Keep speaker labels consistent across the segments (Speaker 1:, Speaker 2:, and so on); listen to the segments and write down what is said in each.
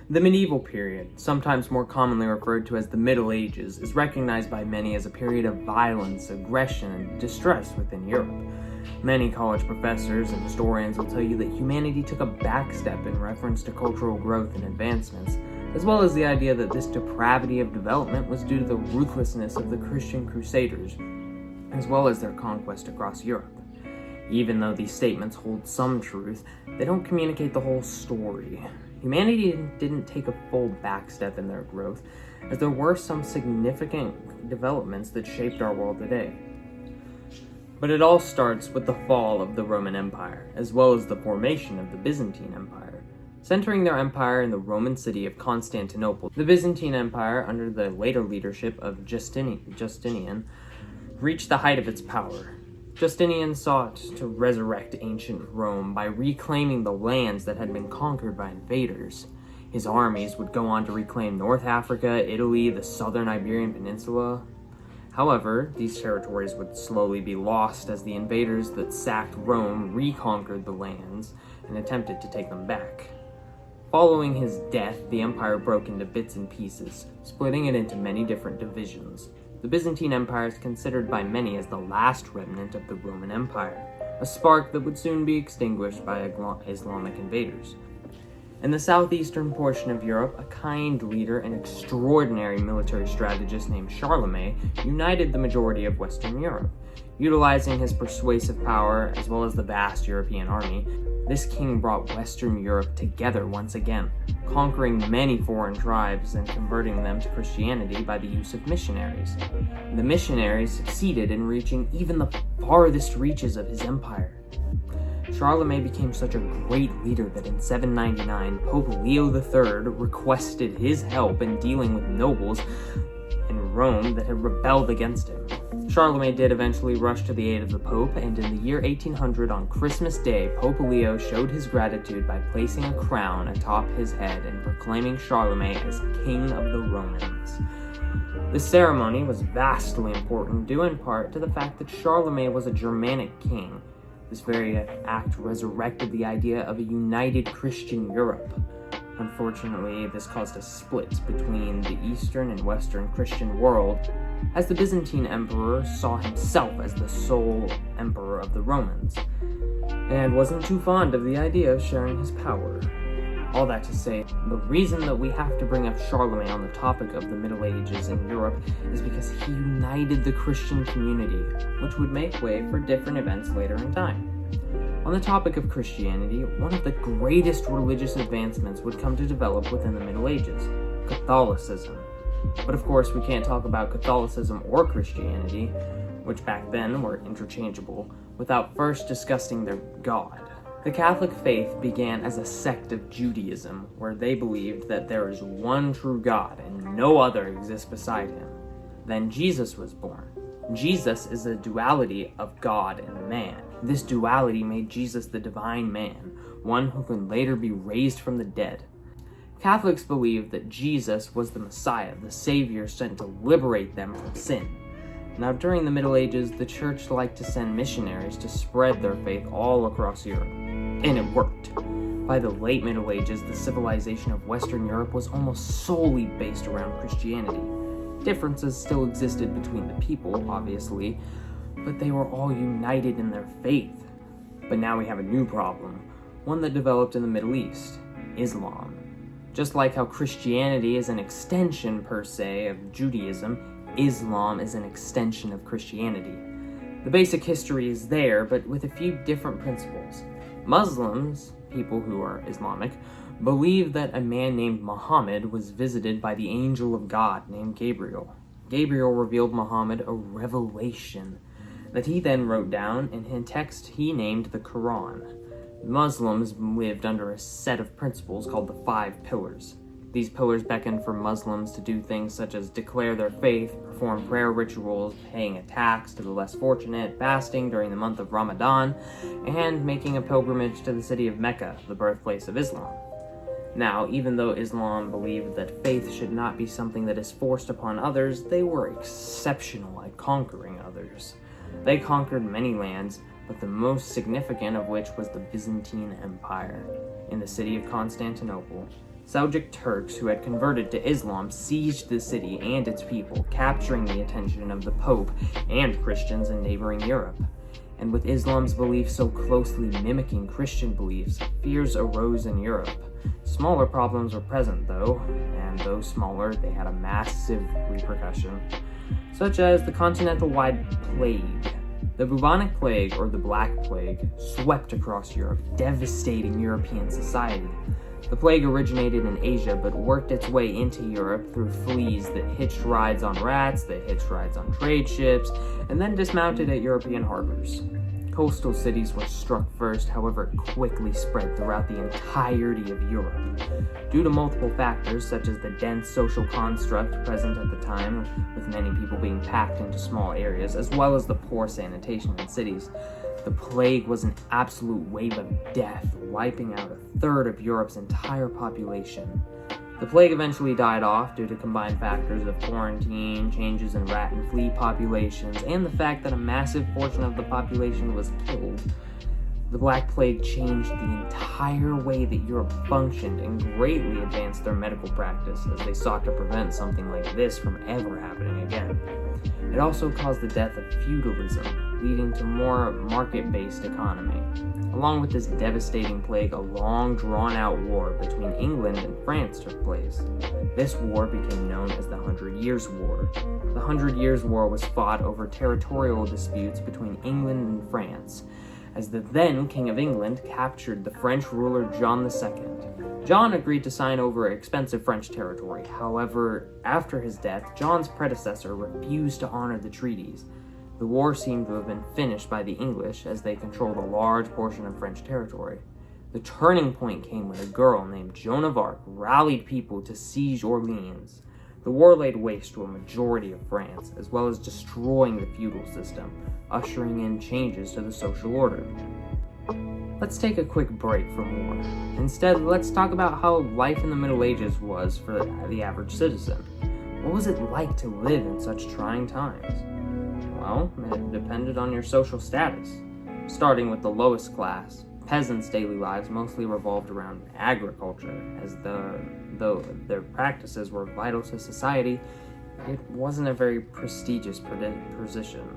Speaker 1: The medieval period, sometimes more commonly referred to as the Middle Ages, is recognized by many as a period of violence, aggression, and distress within Europe. Many college professors and historians will tell you that humanity took a backstep in reference to cultural growth and advancements, as well as the idea that this depravity of development was due to the ruthlessness of the Christian Crusaders, as well as their conquest across Europe. Even though these statements hold some truth, they don't communicate the whole story. Humanity didn't take a full backstep in their growth, as there were some significant developments that shaped our world today. But it all starts with the fall of the Roman Empire, as well as the formation of the Byzantine Empire. Centering their empire in the Roman city of Constantinople, the Byzantine Empire, under the later leadership of Justinian, reached the height of its power. Justinian sought to resurrect ancient Rome by reclaiming the lands that had been conquered by invaders. His armies would go on to reclaim North Africa, Italy, the southern Iberian Peninsula. However, these territories would slowly be lost as the invaders that sacked Rome reconquered the lands and attempted to take them back. Following his death, the empire broke into bits and pieces, splitting it into many different divisions. The Byzantine Empire is considered by many as the last remnant of the Roman Empire, a spark that would soon be extinguished by Islamic invaders. In the southeastern portion of Europe, a kind leader and extraordinary military strategist named Charlemagne united the majority of Western Europe. Utilizing his persuasive power, as well as the vast European army, this king brought Western Europe together once again, conquering many foreign tribes and converting them to Christianity by the use of missionaries. The missionaries succeeded in reaching even the farthest reaches of his empire. Charlemagne became such a great leader that in 799, Pope Leo III requested his help in dealing with nobles in Rome that had rebelled against him. Charlemagne did eventually rush to the aid of the Pope, and in the year 1800, on Christmas Day, Pope Leo showed his gratitude by placing a crown atop his head and proclaiming Charlemagne as King of the Romans. This ceremony was vastly important, due in part to the fact that Charlemagne was a Germanic king. This very act resurrected the idea of a united Christian Europe. Unfortunately, this caused a split between the Eastern and Western Christian world, as the Byzantine emperor saw himself as the sole emperor of the Romans, and wasn't too fond of the idea of sharing his power. All that to say, the reason that we have to bring up Charlemagne on the topic of the Middle Ages in Europe is because he united the Christian community, which would make way for different events later in time. On the topic of Christianity, one of the greatest religious advancements would come to develop within the Middle Ages: Catholicism. But of course, we can't talk about Catholicism or Christianity, which back then were interchangeable, without first discussing their God. The Catholic faith began as a sect of Judaism, where they believed that there is one true God and no other exists beside him. Then Jesus was born. Jesus is a duality of God and man. This duality made Jesus the divine man, one who can later be raised from the dead. Catholics believe that Jesus was the Messiah, the Savior sent to liberate them from sin. Now, during the Middle Ages, the church liked to send missionaries to spread their faith all across Europe, and it worked. By the late Middle Ages, the civilization of Western Europe was almost solely based around Christianity. Differences still existed between the people, obviously, but they were all united in their faith. But now we have a new problem, one that developed in the Middle East: Islam. Just like how Christianity is an extension, per se, of Judaism, Islam is an extension of Christianity. The basic history is there, but with a few different principles. Muslims, people who are Islamic, believe that a man named Muhammad was visited by the angel of God named Gabriel. Gabriel revealed Muhammad a revelation that he then wrote down in a text he named the Quran. Muslims lived under a set of principles called the 5 pillars. These pillars beckon for Muslims to do things such as declare their faith, perform prayer rituals, paying a tax to the less fortunate, fasting during the month of Ramadan, and making a pilgrimage to the city of Mecca, the birthplace of Islam. Now, even though Islam believed that faith should not be something that is forced upon others, they were exceptional at conquering others. They conquered many lands, but the most significant of which was the Byzantine Empire. In the city of Constantinople, Seljuk Turks who had converted to Islam sieged the city and its people, capturing the attention of the Pope and Christians in neighboring Europe. And with Islam's beliefs so closely mimicking Christian beliefs, fears arose in Europe. Smaller problems were present, though, and though smaller, they had a massive repercussion, such as the continental-wide plague. The bubonic plague, or the Black Plague, swept across Europe, devastating European society. The plague originated in Asia, but worked its way into Europe through fleas that hitched rides on rats, that hitched rides on trade ships, and then dismounted at European harbors. Coastal cities were struck first, however, it quickly spread throughout the entirety of Europe. Due to multiple factors, such as the dense social construct present at the time, with many people being packed into small areas, as well as the poor sanitation in cities, the plague was an absolute wave of death, wiping out a third of Europe's entire population. The plague eventually died off due to combined factors of quarantine, changes in rat and flea populations, and the fact that a massive portion of the population was killed. The Black Plague changed the entire way that Europe functioned and greatly advanced their medical practice as they sought to prevent something like this from ever happening again. It also caused the death of feudalism, leading to more market-based economy. Along with this devastating plague, a long, drawn-out war between England and France took place. This war became known as the 100 Years' War. The 100 Years' War was fought over territorial disputes between England and France, as the then King of England captured the French ruler John II. John agreed to sign over expensive French territory. However, after his death, John's predecessor refused to honor the treaties. The war seemed to have been finished by the English, as they controlled a large portion of French territory. The turning point came when a girl named Joan of Arc rallied people to siege Orleans. The war laid waste to a majority of France, as well as destroying the feudal system, ushering in changes to the social order. Let's take a quick break from war. Instead, let's talk about how life in the Middle Ages was for the average citizen. What was it like to live in such trying times? Well, it depended on your social status. Starting with the lowest class, peasants' daily lives mostly revolved around agriculture, as though their practices were vital to society, it wasn't a very prestigious position.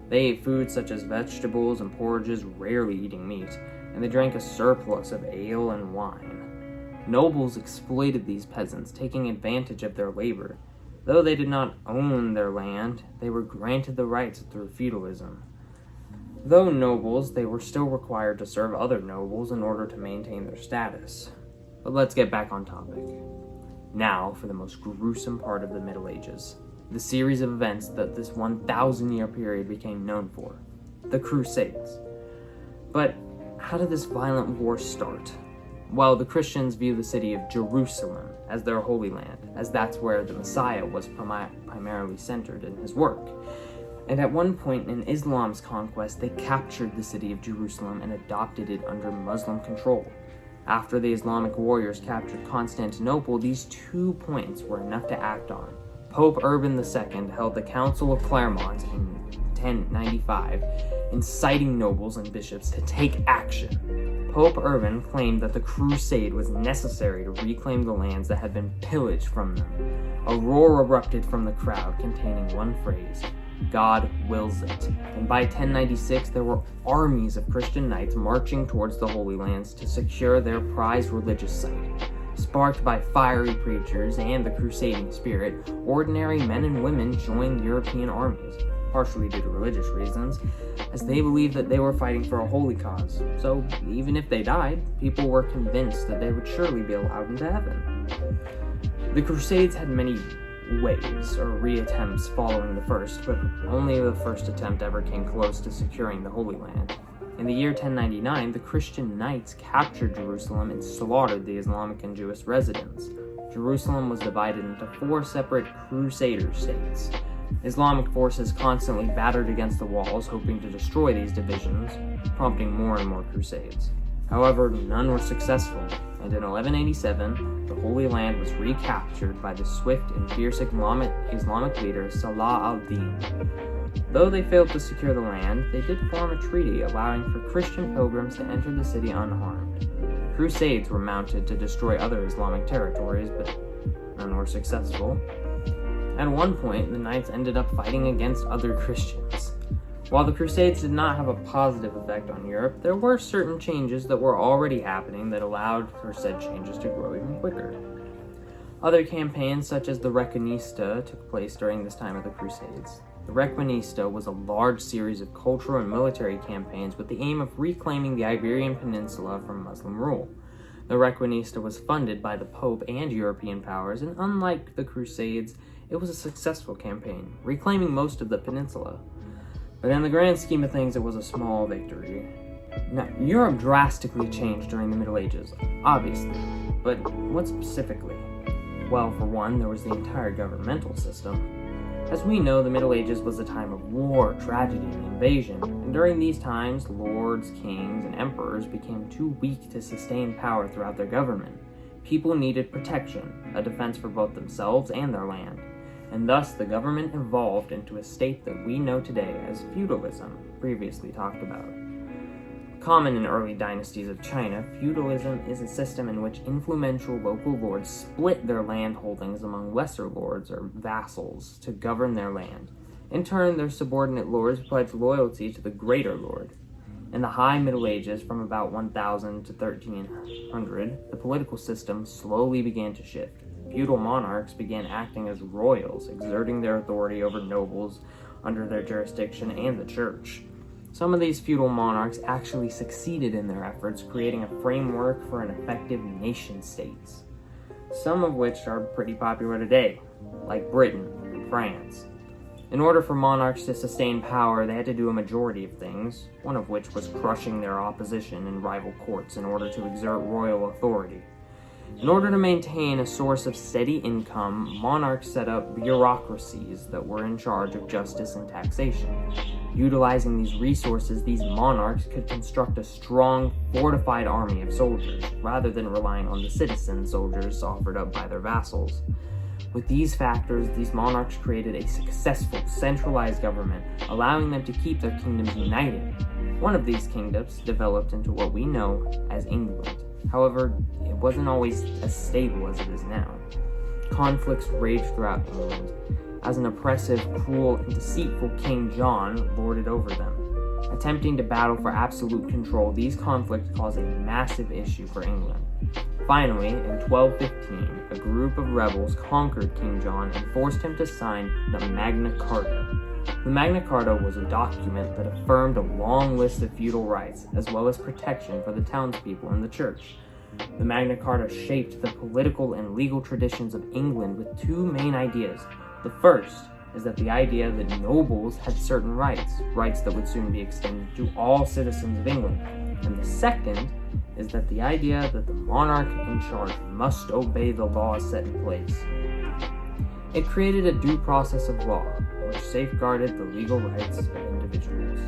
Speaker 1: They ate foods such as vegetables and porridges, rarely eating meat, and they drank a surplus of ale and wine. Nobles exploited these peasants, taking advantage of their labor. Though they did not own their land, they were granted the rights through feudalism. Though nobles, they were still required to serve other nobles in order to maintain their status. But let's get back on topic. Now for the most gruesome part of the Middle Ages, the series of events that this 1,000-year period became known for, the Crusades. But how did this violent war start? Well, the Christians view the city of Jerusalem as their holy land, as that's where the Messiah was primarily centered in his work. And at one point in Islam's conquest, they captured the city of Jerusalem and adopted it under Muslim control. After the Islamic warriors captured Constantinople, these 2 points were enough to act on. Pope Urban II held the Council of Clermont in 1095, inciting nobles and bishops to take action. Pope Urban claimed that the crusade was necessary to reclaim the lands that had been pillaged from them. A roar erupted from the crowd containing one phrase: God wills it. And by 1096, there were armies of Christian knights marching towards the Holy Lands to secure their prized religious site. Sparked by fiery preachers and the crusading spirit, ordinary men and women joined European armies, partially due to religious reasons, as they believed that they were fighting for a holy cause. So even if they died, people were convinced that they would surely be allowed into heaven. The Crusades had many waves or reattempts following the first, but only the first attempt ever came close to securing the Holy Land. In the year 1099, the Christian knights captured Jerusalem and slaughtered the Islamic and Jewish residents. Jerusalem was divided into 4 separate crusader states. Islamic forces constantly battered against the walls, hoping to destroy these divisions, prompting more and more crusades. However, none were successful, and in 1187, the Holy Land was recaptured by the swift and fierce Islamic leader Salah al-Din. Though they failed to secure the land, they did form a treaty allowing for Christian pilgrims to enter the city unharmed. Crusades were mounted to destroy other Islamic territories, but none were successful. At one point, the Knights ended up fighting against other Christians. While the Crusades did not have a positive effect on Europe, there were certain changes that were already happening that allowed for said changes to grow even quicker. Other campaigns, such as the Reconquista, took place during this time of the Crusades. The Reconquista was a large series of cultural and military campaigns with the aim of reclaiming the Iberian Peninsula from Muslim rule. The Reconquista was funded by the Pope and European powers, and unlike the Crusades, it was a successful campaign, reclaiming most of the peninsula. But in the grand scheme of things, it was a small victory. Now, Europe drastically changed during the Middle Ages, obviously, but what specifically? Well, for one, there was the entire governmental system. As we know, the Middle Ages was a time of war, tragedy, and invasion, and during these times, lords, kings, and emperors became too weak to sustain power throughout their government. People needed protection, a defense for both themselves and their land, and thus the government evolved into a state that we know today as feudalism, previously talked about. Common in early dynasties of China, feudalism is a system in which influential local lords split their land holdings among lesser lords or vassals to govern their land. In turn, their subordinate lords pledged loyalty to the greater lord. In the High Middle Ages, from about 1000 to 1300, the political system slowly began to shift. Feudal monarchs began acting as royals, exerting their authority over nobles under their jurisdiction and the church. Some of these feudal monarchs actually succeeded in their efforts, creating a framework for an effective nation-states, some of which are pretty popular today, like Britain and France. In order for monarchs to sustain power, they had to do a majority of things, one of which was crushing their opposition in rival courts in order to exert royal authority. In order to maintain a source of steady income, monarchs set up bureaucracies that were in charge of justice and taxation. Utilizing these resources, these monarchs could construct a strong, fortified army of soldiers, rather than relying on the citizen soldiers offered up by their vassals. With these factors, these monarchs created a successful, centralized government, allowing them to keep their kingdoms united. One of these kingdoms developed into what we know as England. However, it wasn't always as stable as it is now. Conflicts raged throughout England, as an oppressive, cruel, and deceitful King John lorded over them. Attempting to battle for absolute control, these conflicts caused a massive issue for England. Finally, in 1215, a group of rebels conquered King John and forced him to sign the Magna Carta. The Magna Carta was a document that affirmed a long list of feudal rights, as well as protection for the townspeople and the church. The Magna Carta shaped the political and legal traditions of England with two main ideas. The first is that the idea that nobles had certain rights that would soon be extended to all citizens of England. And the second is that the idea that the monarch in charge must obey the laws set in place. It created a due process of law, which safeguarded the legal rights of individuals.